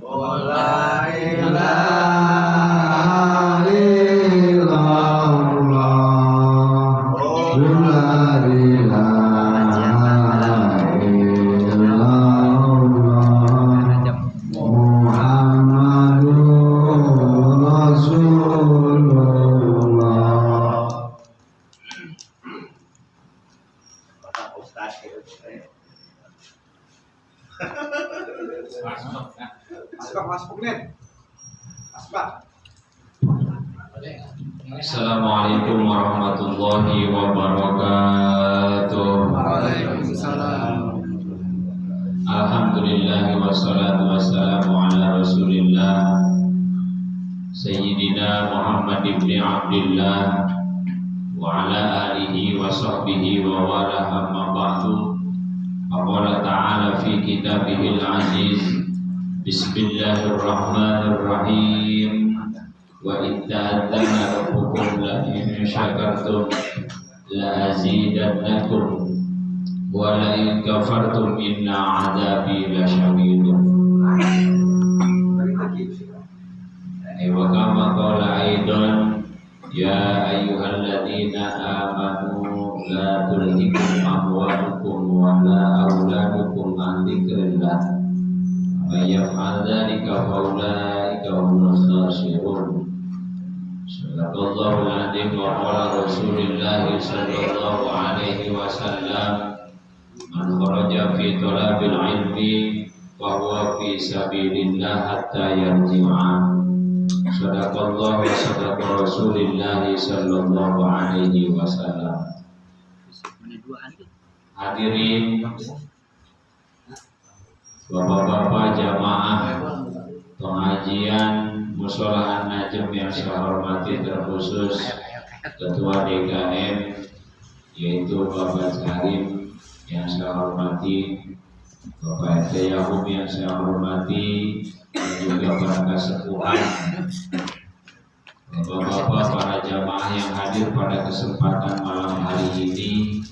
La ilaha illallah. La ilaha illallah. Muhammadur Rasulullah. Assalamualaikum warahmatullahi wabarakatuh. Waalaikumsalam. Alhamdulillah wassalatu wassalamu ala Rasulillah Sayyidina Muhammad ibn Abdullah wa ala alihi wa sahbihi wa wala amma ba'du. Qala ta'ala fi kitabihil aziz. Bismillahirrahmanirrahim. Wa itta'adzana rabbukum la in syakartum la azidannakum wa la in kafartum inna 'adzabi lasyadid. Wa kama qala aidan ya ayyuhalladzina amanu la tulhikum amwalukum wa la auladukum an dzikrillah wa yaf'al dzalika fa ulaika humul khasirun. Sadaqallahul adzim wa qala Rasulullah sallallahu alaihi wasallam man kharaja fi talabil ilmi fa huwa fi sabilillah hatta yarji'a. Sadaqallahu wa sadaqa Rasulullah sallallahu alaihi wasallam. Hadirin bapak-bapak jamaah pengajian Mushola An-Najm yang saya hormati, terkhusus Ketua DKM yaitu Bapak Salim yang saya hormati, Bapak RT Yahum yang saya hormati, dan juga para kesepuhan, bapak-bapak para jamaah yang hadir pada kesempatan malam hari ini.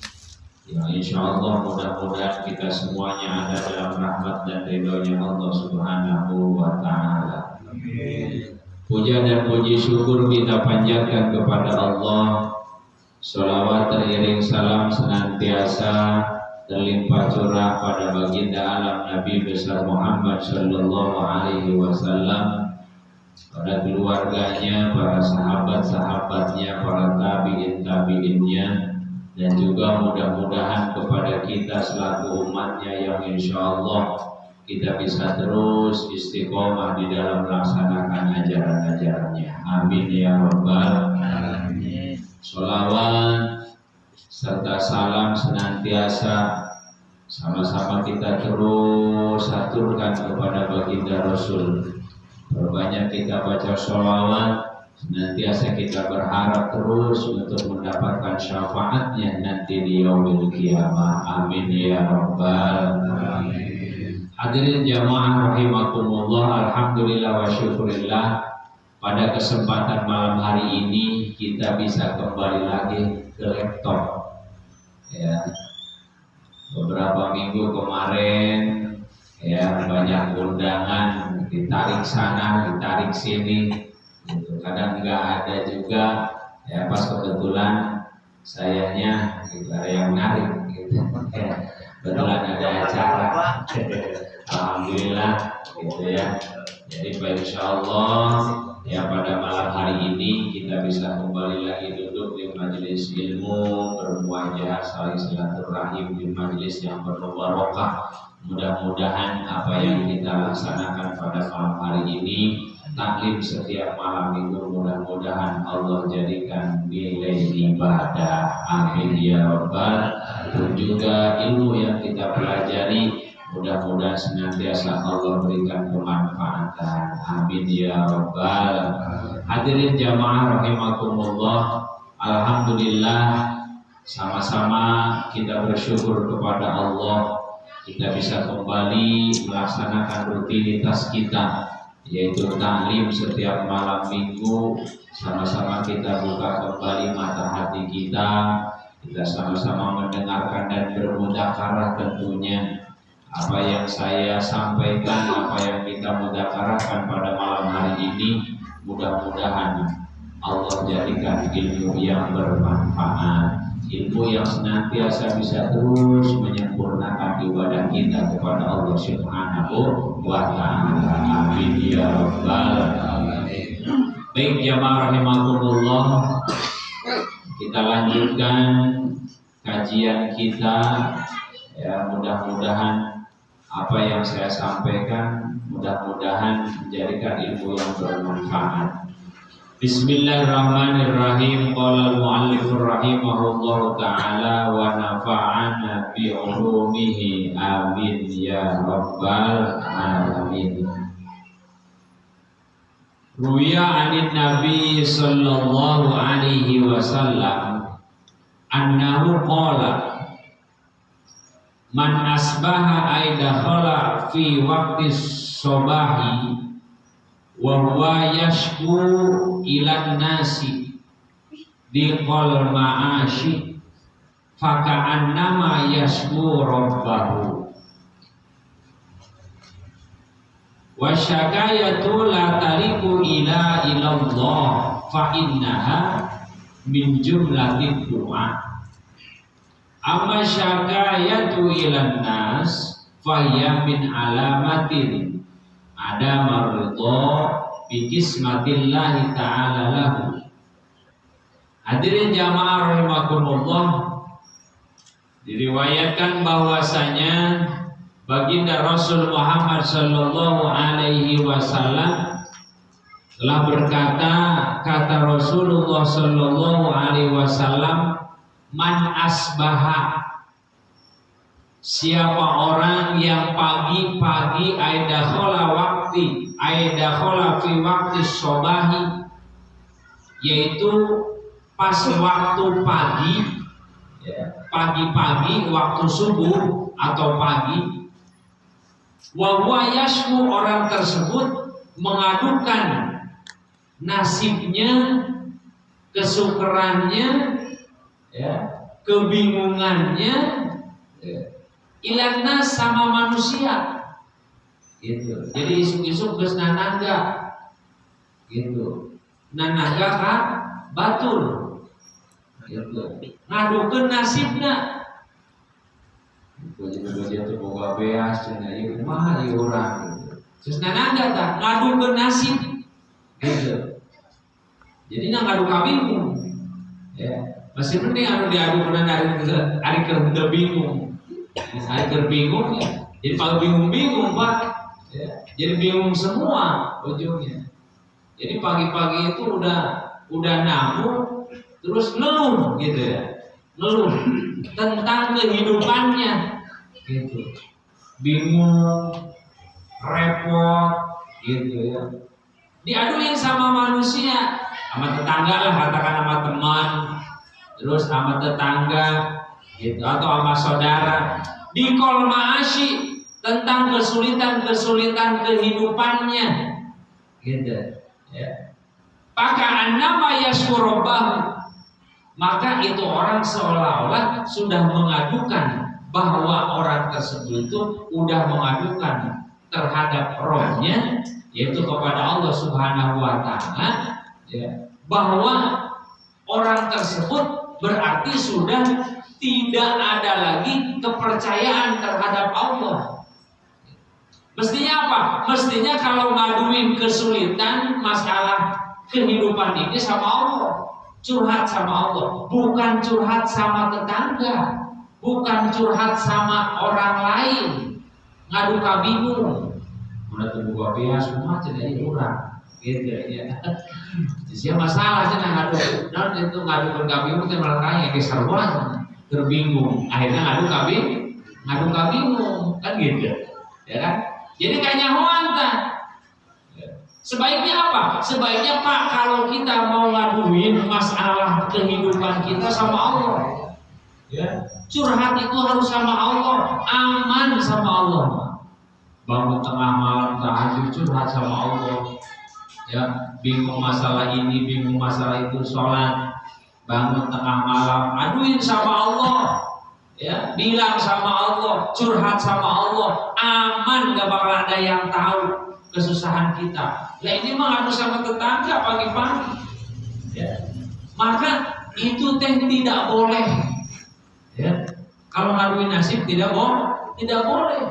Ya, insya Allah mudah-mudahan kita semuanya ada dalam rahmat dan ridhonya Allah Subhanahu wa Ta'ala. Puja dan puji syukur kita panjatkan kepada Allah. Sholawat teriring salam senantiasa terlimpah curah pada baginda alam Nabi besar Muhammad sallallahu alaihi wasallam, pada keluarganya, para sahabat-sahabatnya, para tabi'in-tabi'innya, dan juga mudah-mudahan kepada kita selaku umatnya yang insya Allah kita bisa terus istiqomah di dalam melaksanakan ajaran-ajarannya. Amin ya rabbal alamin. Sholawat serta salam senantiasa sama-sama kita terus aturkan kepada baginda Rasul. Perbanyak kita baca sholawat, senantiasa kita berharap terus untuk mendapatkan syafaatnya nanti di yaumil qiyamah. Amin ya rabbal alamin. Hadirin jamaah rahimakumullah, alhamdulillah wa syukurillah, pada kesempatan malam hari ini kita bisa kembali lagi ke laptop. Ya, beberapa minggu kemarin ya banyak undangan, ditarik sana, ditarik sini, gitu. Kadang nggak ada juga, ya pas kebetulan sayanya gitu, ada yang narik, gitu. Ya, kebetulan ada acara. Alhamdulillah gitu ya. Jadi insya Allah ya pada malam hari ini kita bisa kembali lagi duduk di majelis ilmu, bermuajah saling silaturahim di majelis yang penuh barokah. Mudah-mudahan apa yang kita laksanakan pada malam hari ini, taklim setiap malam minggu, mudah-mudahan Allah jadikan nilai ibadah. Amin ya rabbal. Dan juga ilmu yang kita pelajari mudah-mudahan senantiasa Allah berikan kemanfaatan. Amin ya rabbal. Hadirin jamaah rahimakumullah, alhamdulillah sama-sama kita bersyukur kepada Allah, kita bisa kembali melaksanakan rutinitas kita, yaitu taklim setiap malam minggu. Sama-sama kita buka kembali mata hati kita sama-sama mendengarkan dan bermudzakarah tentunya apa yang saya sampaikan, apa yang kita mudzakarahkan pada malam hari ini, mudah-mudahan Allah jadikan ilmu yang bermanfaat, ilmu yang senantiasa bisa terus menyempurnakan ibadah kita kepada Allah Subhanahu wa Ta'ala. Amin ya rabbal alamin. Baik jamaah rahimakumullah, kita lanjutkan kajian kita. Ya, mudah-mudahan apa yang saya sampaikan mudah-mudahan menjadikan ilmu yang bermanfaat. Bismillahirrahmanirrahim. Qala al-mu'allif rahimahullahu ta'ala wa nafa'ana bi ulumihi amin ya rabbal alamin. Ruya 'anil nabi sallallahu alaihi wasallam annahu qala man asbaha aidakhala fi waqti sobahi wa huwa yashku ilan nasi diqal ma'ashi faka'annama yashku rabbahu wa syakayatu la tariku ila ilallah fa innaha min jumlatin du'a. Amma syakayatu ilan nas fahya min alamatin ada maridho bi kismatillahi ta'ala lahu. Hadirin jamaah rahimakumullah, diriwayatkan bahwasanya baginda Rasul Muhammad sallallahu alaihi wasallam telah berkata, kata Rasulullah sallallahu alaihi wasallam, man asbaha, siapa orang yang pagi-pagi aidakhala fi waktu sobahi, yaitu pas waktu pagi, ya, pagi-pagi waktu subuh atau pagi, wa huwa yashku, orang tersebut mengadukan nasibnya, kesukarannya, ya, kebingungannya, ya, ilana sama manusia, gitu. Jadi isuk-isuk geus nanangga, gitu. Nanangga ka batur, gitu. Ngadukeun nasibna. Dia tuh boga beas cenah ieu kumaha ieu urang, gitu. Terus nanangga tah ngadukeun nasib, gitu. Jadi ngadu kabingung, ya. Masih penting anu diadukeun ari keur teu bingung. Misalnya keur bingung ya, jadi kalau bingung-bingung Pak, ya, jadi bingung semua ujungnya. Jadi pagi-pagi itu udah nabung, terus ngeluh gitu ya, ngeluh tentang kehidupannya, gitu. Bingung, repot, gitu ya. Diaduin sama manusia, sama tetangga lah, katakan sama teman, terus sama tetangga, gitu, atau sama saudara, di kol ma'ashi, tentang kesulitan kehidupannya, gitu, ya. Paka'annama yashkurobbahu, maka itu orang seolah-olah sudah mengadukan bahwa orang tersebut itu udah mengadukan terhadap rohnya, yaitu kepada Allah Subhanahu wa Ta'ala, ya, bahwa orang tersebut berarti sudah tidak ada lagi kepercayaan terhadap Allah. Mestinya apa? Mestinya kalau ngaduin kesulitan masalah kehidupan ini sama Allah, curhat sama Allah, bukan curhat sama tetangga, bukan curhat sama orang lain, ngadu kabingung. Mana tuh buka bias semua jadi urang, gitu ya. Jadi masalah sih ngadu, dan itu ngadu kabingung itu malah kayak keseruan, terbingung, akhirnya ngadu kabingung, kan gitu, ya kan? Jadi kayaknya hoanta. Sebaiknya apa? Sebaiknya Pak, kalau kita mau ngaduin masalah kehidupan kita sama Allah, ya, curhat itu harus sama Allah, aman sama Allah. Bangun tengah malam tahajud curhat sama Allah, ya, bingung masalah ini, bingung masalah itu, sholat, bangun tengah malam aduin sama Allah, ya, bilang sama Allah, curhat sama Allah, aman, gak bakal ada yang tahu kesusahan kita. Nah ini mah ngadu sama tetangga pagi-pagi, ya. Maka itu teh tidak boleh, ya. Kalau ngaduin nasib tidak boleh.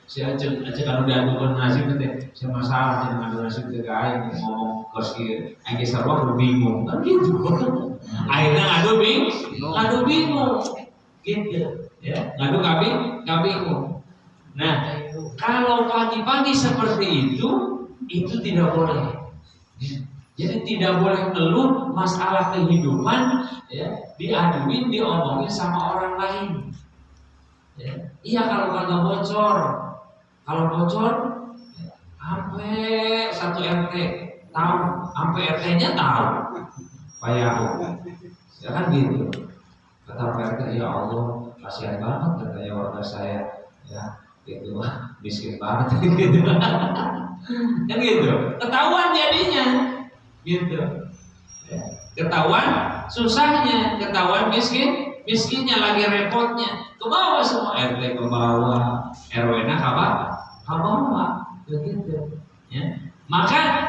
Si Aceh kalau udah ngadu nasib teh, saya masalah dengan ngadu nasib teh kayak ngomong koski, aja sarwa bingung, kan gitu. Akhirnya ngadu bingung, gitu, ya. Ngadu gak bingung. Nah, kalau pagi-pagi seperti itu tidak boleh. Jadi tidak boleh ngeluh masalah kehidupan, ya, diaduin, diomongin sama orang lain. Ya. Iya kalau kagak bocor, kalau bocor, ya, sampai satu RT tahu, sampai RT-nya tahu, kayak ya kan gitu. Kata Pak RT, ya Allah, kasihan banget katanya warga saya, ya, gitu, miskin banget, gitu. Kan gitu, ketahuan jadinya. Gitu, ya. Ketahuan susahnya, ketahuan miskinnya lagi repotnya, ke bawah semua RT ke bawah, RW-nya ke bawah, begitu, ya. Maka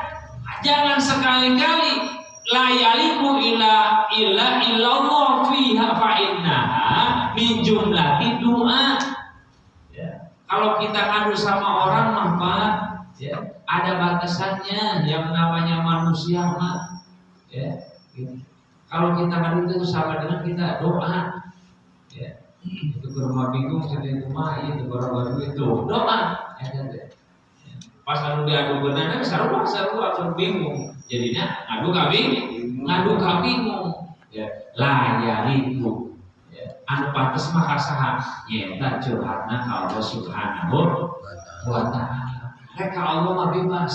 jangan sekali-kali la yaliku illa illallah fiha fa innaha min jumlati doa. Ya. Kalau kita ngadu sama orang maka, ya, ada batasannya, yang namanya manusia mah, ya, gitu. Kalau kita ngadu itu sama dengan kita doa, ya. Itu ke rumah bingung, jadi rumah itu baru itu doa, ya, ya. Pas lalu diadu benar, sarua akan bingung, jadinya ngadu bingung, ya. Lah itu, ya. Anu pantes mah kasaha nyata curhatna ka Allah Subhanahu wa ta'ala. Mereka Allah mah bebas,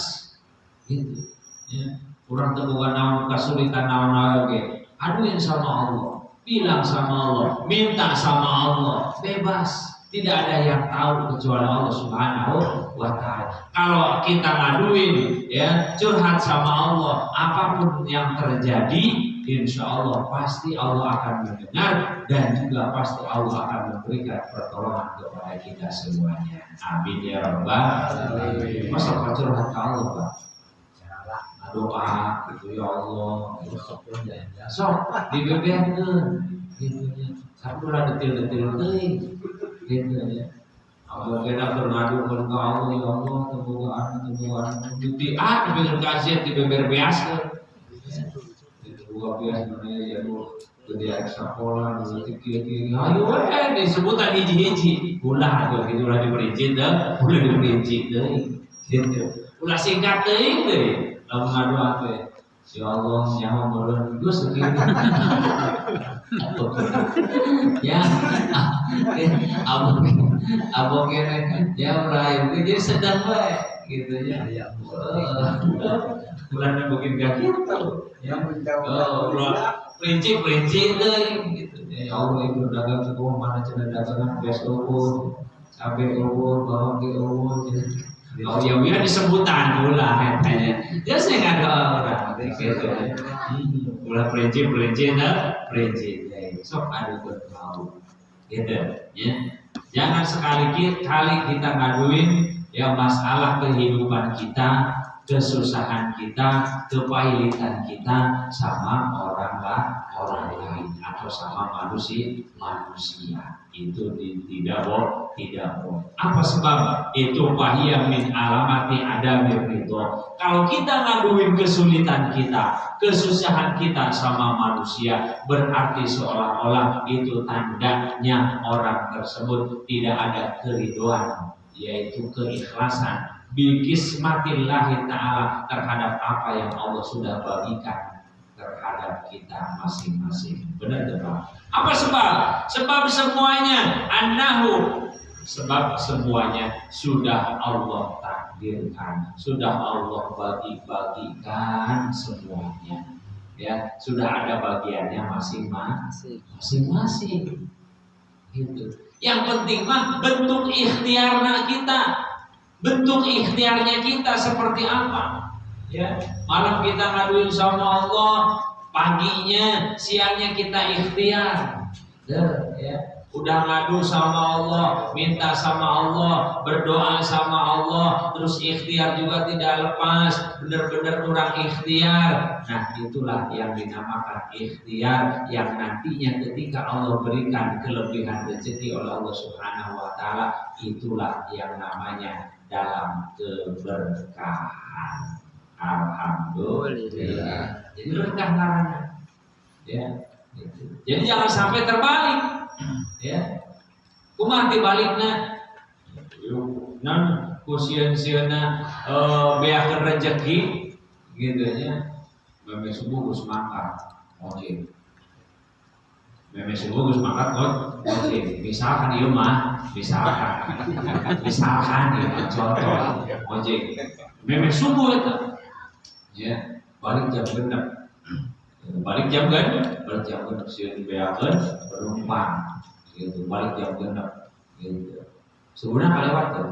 gitu, ya. Kurang teguhan naon kesulitan naon lagi, aduin sama Allah, bilang sama Allah, minta sama Allah, bebas, tidak ada yang tahu kecuali Allah Subhanahu wa ta'ala. Kalau kita ngaduin, ya, curhat sama Allah, apapun yang terjadi, insya Allah pasti Allah akan mendengar dan juga pasti Allah akan memberikan pertolongan kepada kita semuanya. Amin ya rabbal alamin. Masa curhat ke Allah, Pak? Doa gitu, ya Allah, sok dibeberkeun gitu nya. Sakulah detil-detil teuing gitu ya. Allah kena berngadu ka Allah, ya Allah, temuan dipikir kajian dibeber beaskeun. Dua biasa ya lu gede sekolah dulu kiki ayo disebutan hiji-hiji ulah tuh gitu, ulah diperinci dah, ulah diperinci deh gitu, ulah singkat deh lalu ngadu apa ya Allah nyawa mulun gue segini ya abang kene ya mulai jadi sedang baik gitu ya bulan mungkin gak gitu yang menjawab perinci deh gitu ya Allah ibu dagang cukup mana cina dagangan bias ukur cabai ukur bawang ukur oh ya biar disebutan pula katanya dia saya nggak ada orang gitu pula perinci sok ada tahu gitu ya. Jangan sekali-kali kita ngaduin ya masalah kehidupan kita, kesusahan kita, kepailitan kita sama orang lain atau sama manusia. Itu tidak boleh. Apa sebab? Itu wahiyya min alamati adamir ridho. Kalau kita ngaduin kesulitan kita, kesusahan kita sama manusia, berarti seolah-olah itu tandanya orang tersebut tidak ada keridhoan, yaitu keikhlasan bikismatillahi ta'ala terhadap apa yang Allah sudah bagikan terhadap kita masing-masing. Benar tidak? Apa sebab? Sebab semuanya sebab semuanya sudah Allah takdirkan, sudah Allah bagi-bagikan semuanya. Ya, sudah ada bagiannya masing-masing. Gitu. Yang penting mah bentuk ikhtiarnya kita seperti apa? Ya, malam kita ngaduin sama Allah, paginya, siangnya kita ikhtiar. ya. Udah ngadu sama Allah, minta sama Allah, berdoa sama Allah, terus ikhtiar juga tidak lepas, benar-benar kurang ikhtiar. Nah, itulah yang dinamakan ikhtiar, yang nantinya ketika Allah berikan kelebihan rezeki oleh Allah Subhanahu wa taala, itulah yang namanya dalam keberkahan. Alhamdulillah. Jadi berkah larangan. Ya, gitu. Jadi jangan sampai terbalik. Ya, kumaha dibalikna nan kusieun-sieunna beakeun rezeki gitu nya. Meme subuh geus makan ojek. Meme subuh geus makan ojek. Misalkan ieu mah, misalkan ieu contoh ojek. Meme subuh eta ya, balik jam 6. Balik jam sieun beakeun penumpang gitu, balik jam 6 gitu. Sebenarnya kalewat tuh.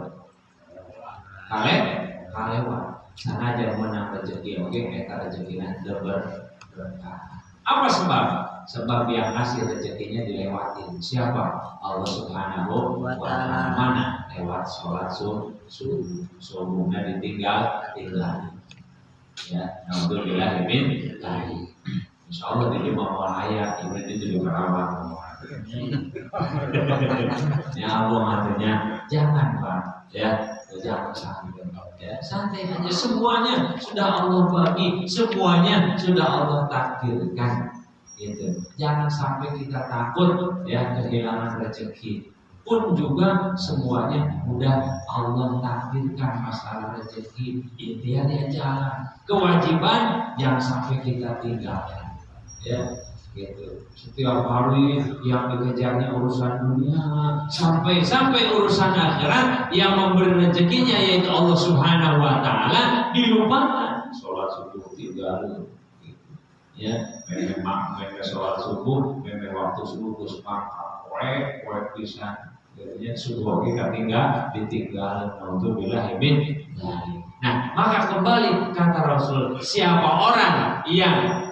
Kalewat. Sengaja menang rezeki, oke, eta rezekina teu berkah. Apa sebab? Sebab yang ngasih rezekinya dilewatin. Siapa? Allah Subhanahu wa taala. Mana? Lewat sholat subuhnya ditinggal. Ya, alhamdulillah min tadi. Insyaallah di mau ayat ini jadi perawat. Ya Allah artinya jangan Pak, ya jangan sampai ya, santai aja, semuanya sudah Allah bagi, semuanya sudah Allah takdirkan, gitu. Jangan sampai kita takut ya kehilangan rezeki. Pun juga semuanya udah Allah takdirkan masalah rezeki, intinya dia jalan. Kewajiban jangan sampai kita tinggalkan. Ya, gitu. Setiap hari yang dikejarnya urusan dunia, sampai urusan akhirat yang memberi rezekinya yaitu Allah Subhanahu wa taala dilupakan. Salat subuh tinggal gitu. Ya, memang salat subuh, memang waktu subuh geus mangkat poe pisan. Jadinya subuh kita ditinggal untuk bilahimin. Nah, maka kembali kata Rasul, siapa orang yang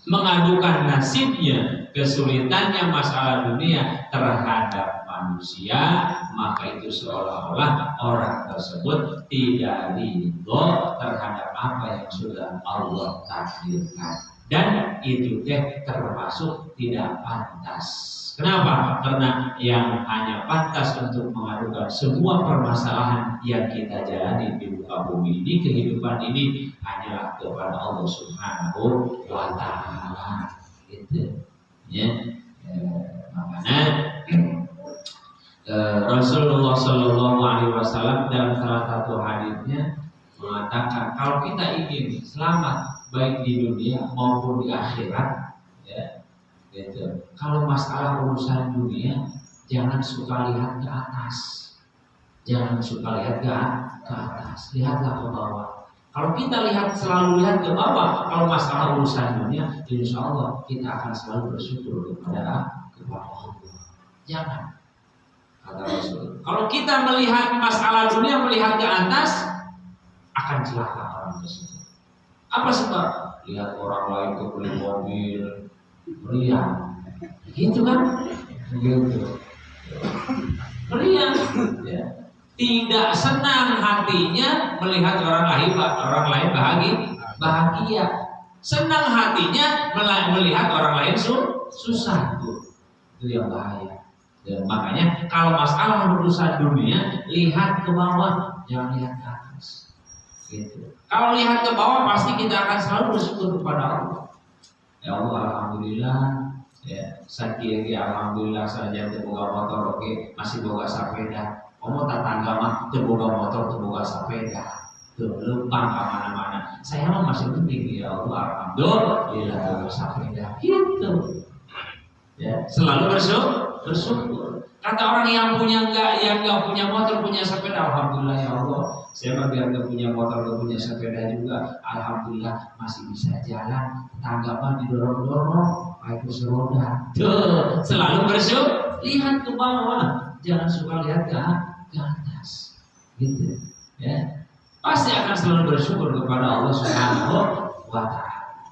mengadukan nasibnya, kesulitannya masalah dunia terhadap manusia, maka itu seolah-olah orang tersebut tidak ridho terhadap apa yang sudah Allah takdirkan, dan itu termasuk tidak pantas. Kenapa? Karena yang hanya pantas untuk mengadukan semua permasalahan yang kita jalani di muka bumi ini, kehidupan ini, hanyalah kepada Allah Subhanahu wa taala. Gitu. Ya. Makanya Rasulullah Shallallahu Alaihi Wasallam dalam salah satu hadisnya mengatakan, kalau kita ingin selamat baik di dunia maupun di akhirat, ya, gitu. Kalau masalah urusan dunia, jangan suka lihat ke atas, jangan suka lihat ke atas, lihatlah ke bawah. Kalau kita selalu lihat ke bawah, kalau masalah urusan dunia, insya Allah kita akan selalu bersyukur kepada Allah. Jangan, kata Rasul. Kalau kita melihat masalah dunia, melihat ke atas, akan celaka orang tersebut. Apa sebab? Lihat orang lain beli mobil, meriah, gitu kan? Gitu. Meriah, ya. Tidak senang hatinya melihat orang lain bahagia. Senang hatinya melihat orang lain susah. Itu yang bahaya. Dan makanya kalau masalah urusan dunia, lihat ke bawah, jangan lihat ke atas. Gitu. Kalau lihat ke bawah, pasti kita akan selalu bersyukur kepada Allah. Ya Allah, alhamdulillah, ya, sakit alhamdulillah saja terbuka motor, oke, masih boga sepeda. Kamu tetangga mah terbuka motor, terbuka sepeda, lempang kemana-mana. Saya mah masih penting, ya Allah, alhamdulillah terbuka sepeda. Gitu. Ya, selalu bersyukur. Kata orang yang nggak punya motor, punya sepeda, alhamdulillah ya Allah. Saya mah biar nggak punya motor, nggak punya sepeda juga, alhamdulillah masih bisa jalan. Tetangga mah didorong-dorong, pakai kursi roda. Tuh, selalu bersyukur. Lihat ke bawah, jangan suka lihat ke atas. Gitu, ya. Pasti akan selalu bersyukur kepada Allah Subhanahu wa taala.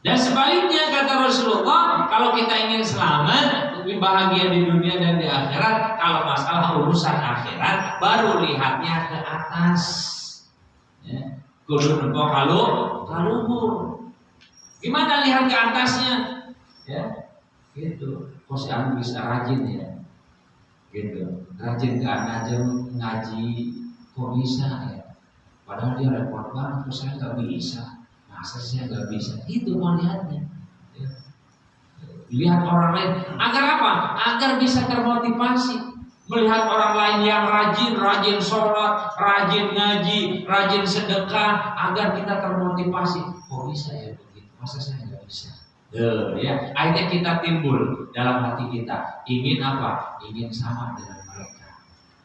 Dan sebaliknya kata Rasulullah, kalau kita ingin selamat, bahagia di dunia dan di akhirat. Kalau masalah urusan akhirat baru lihatnya ke atas. Ya. Kudu nempo kaluhur. Gimana lihat ke atasnya? Ya, gitu. Kok si Anu bisa rajin ya? Gitu. Rajin ke aja ngaji, kok bisa ya? Padahal dia repot banget, terus saya nggak bisa. Masa saya nggak bisa? Itu mau lihatnya. Ya. Lihat orang lain. Agar apa? Agar bisa termotivasi. Melihat orang lain yang rajin sholat, rajin ngaji, rajin sedekah, agar kita termotivasi. Kok bisa ya begitu? Masa saya nggak bisa? Ya, akhirnya kita timbul dalam hati kita. Ingin apa? Ingin sama dengan mereka.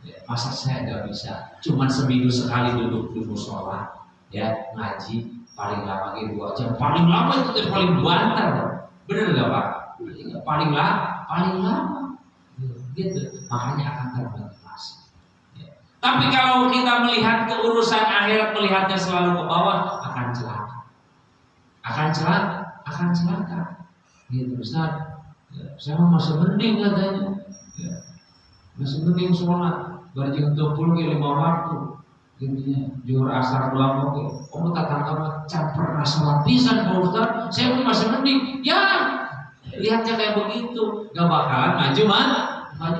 Ya, masa saya nggak bisa? Cuman seminggu sekali duduk di musola, ya ngaji paling lama 2 jam. Paling lama itu paling banter, bener nggak Pak? Paling lama, gitu. Makanya akan termotivasi. Ya. Tapi kalau kita melihat ke urusan akhirat, melihatnya selalu ke bawah, akan celaka. Gitu Ustaz. Ya, saya masih mending katanya. Ya. Masih mending sholat barjing 25 waktu intinya juhur asar doang oke. Kamu tak tangkap campur sholat pisan Pak Ustaz. Saya masih mending. Ya, lihatnya kayak begitu. Gak bakalan maju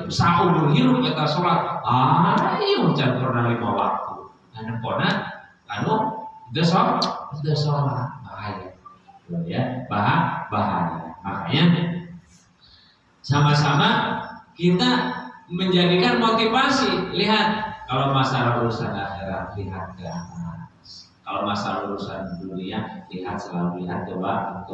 saumur hidup kita sholat. Ayo campur 5 waktu. Anak kona anu udah sholat bahaya. Ya, bahaya. Makanya sama-sama kita menjadikan motivasi. Lihat, kalau masalah urusan akhirat lihat ke atas. Kalau masalah urusan dunia selalu lihat ke bawah.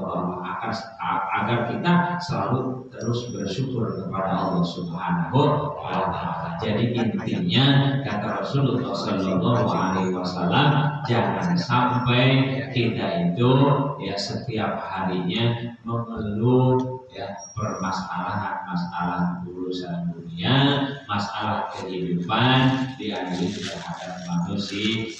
Agar kita selalu terus bersyukur kepada Allah Subhanahu wa Ta'ala. Jadi intinya kata Rasulullah Sallallahu Alaihi Wasallam, jangan sampai kita itu ya setiap harinya mengeluh ya permasalahan urusan dunia, masalah kehidupan diadili terhadap manusia.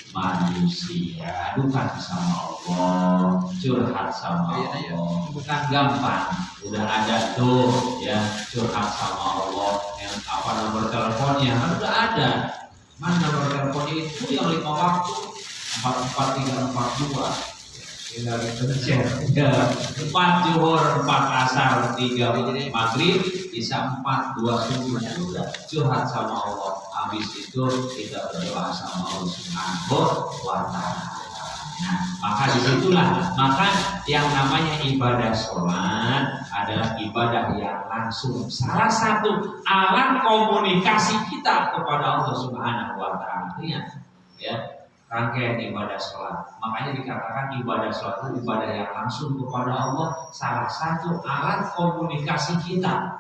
Adukan sama Allah, curhat sama Allah, bukan gampang. Udah ada tuh ya curhat sama Allah. Yang apa nomor teleponnya kan udah ada. Mana nomor teleponnya itu yang 5 waktu 44342. Tinggal dikencet ya 4 zuhur 4 asar 3 maghrib bisa 4 2 subuh sudah curhat sama Allah. Habis itu kita berdoa sama Allah Subhanahu wa Ta'ala. Nah, maka disitulah yang namanya ibadah sholat adalah ibadah yang langsung. Salah satu alat komunikasi kita kepada Allah Subhanahu wa Ta'ala. Ya, rangkaian ibadah sholat. Makanya dikatakan ibadah sholat itu ibadah yang langsung kepada Allah. Salah satu alat komunikasi kita.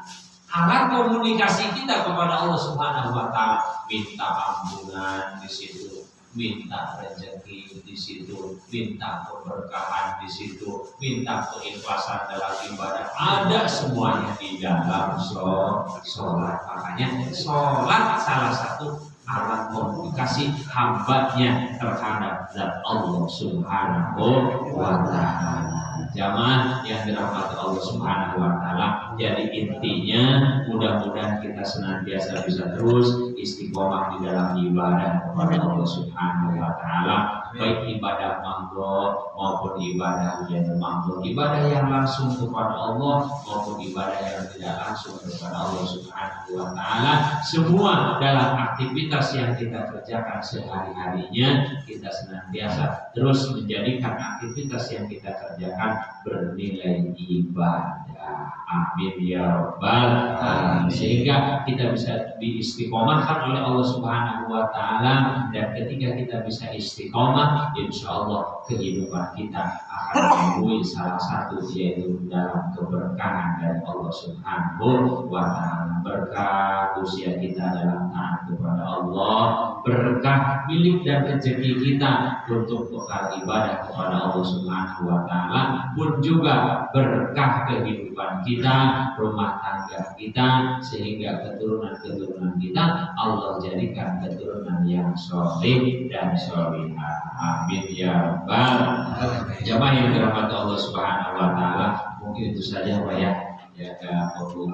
Alat komunikasi kita kepada Allah Subhanahu wa Ta'ala. Minta ampunan di situ, minta rezeki di situ, minta keberkahan di situ, minta keikhlasan dalam ibadah. Ada semuanya di dalam sholat. Makanya sholat salah satu alat komunikasi hambanya terhadap zat Allah Subhanahu wa Ta'ala. Jamaah yang dirahmati Allah Subhanahu wa Ta'ala. Jadi intinya mudah-mudahan kita senantiasa bisa terus istiqomah di dalam ibadah kepada Allah Subhanahu wa Ta'ala, baik ibadah makruh maupun ibadah yang makruh, ibadah yang langsung kepada Allah maupun ibadah yang tidak langsung kepada Allah Subhanahu wa Ta'ala. Semua dalam aktivitas yang kita kerjakan sehari-harinya, kita senantiasa terus menjadikan aktivitas yang kita kerjakan bernilai ibadah. Amin ya rabbal alamin. Sehingga kita bisa diistiqomahkan oleh Allah Subhanahu wa Ta'ala, dan ketika kita bisa istiqomah, insya Allah kehidupan kita akan menemui salah satu yaitu dalam keberkahan dari Allah Subhanahu wa Ta'ala. Berkah usia kita dalam taat kepada Allah, berkah milik dan rezeki kita untuk bekal ibadah kepada Allah Subhanahu wa Ta'ala, pun juga berkah kehidupan kita, rumah tangga kita, sehingga keturunan kita Allah jadikan keturunan yang soleh dan solehah. Amin ya rabbal alamin. Jamaah yang dirahmati Allah Subhanahu wa Ta'ala, mungkin itu saja Pak ya. ya perlu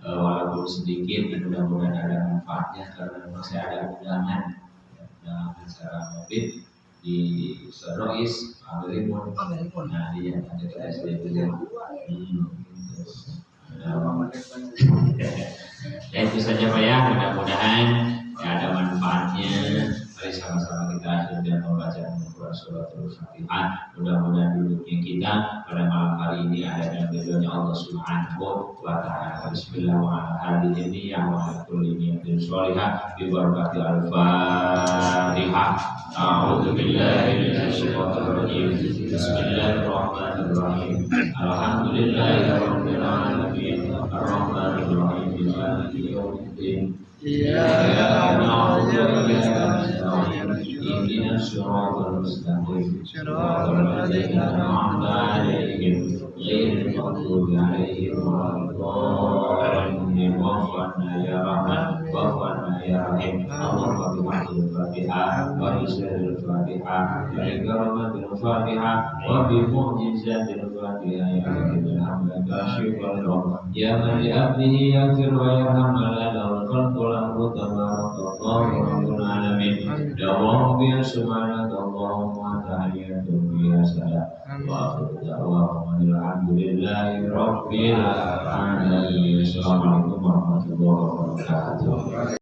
walaupun sedikit mudah-mudahan ada manfaatnya karena masih ada undangan dalam acara Maulid di Serois Amerimun. Nah dia ada kita SD itu. Ya itu saja Pak ya, mudah-mudahan ya, ada manfaatnya. Mari sama-sama kita sudah membaca suratul Fatihah. Mudah-mudahan duduknya kita pada malam hari ini ada dalam ridhonya Allah Subhanahu wa taala. Bismillahirrahmanirrahim. Wa kulli niyatin sholihah bi barakati al-Fatihah. A'udzu billahi minasy syaithanir rajim. Bismillahirrahmanirrahim. Alhamdulillahirabbil alamin. Arrahmanir rahim. Maliki yaumiddin. Iyyaka na'budu wa iyyaka nasta'in. Ihdinas siratal mustaqim. Siratal ladzina an'amta 'alaihim ghairil maghdubi 'alaihim waladdallin. Waghfirna ya Rahman, waghfirna ya Rahim. Allahumma bihamdil Fatihah wa bisirril Fatihah wa bi karamatil Fatihah wa bi mu'jizatil Fatihah ya Rabbil alamin. Syukurallah ya man li abdihi yaghfir wa yarham lana wal khalqu lahu tabarakallahu rabbul alamin. Dawam bi subhanakallahumma tahiyyatun ya salam wa akhiru da'wana alhamdulillahi rabbil alamin. Assalamualaikum warahmatullahi wabarakatuh.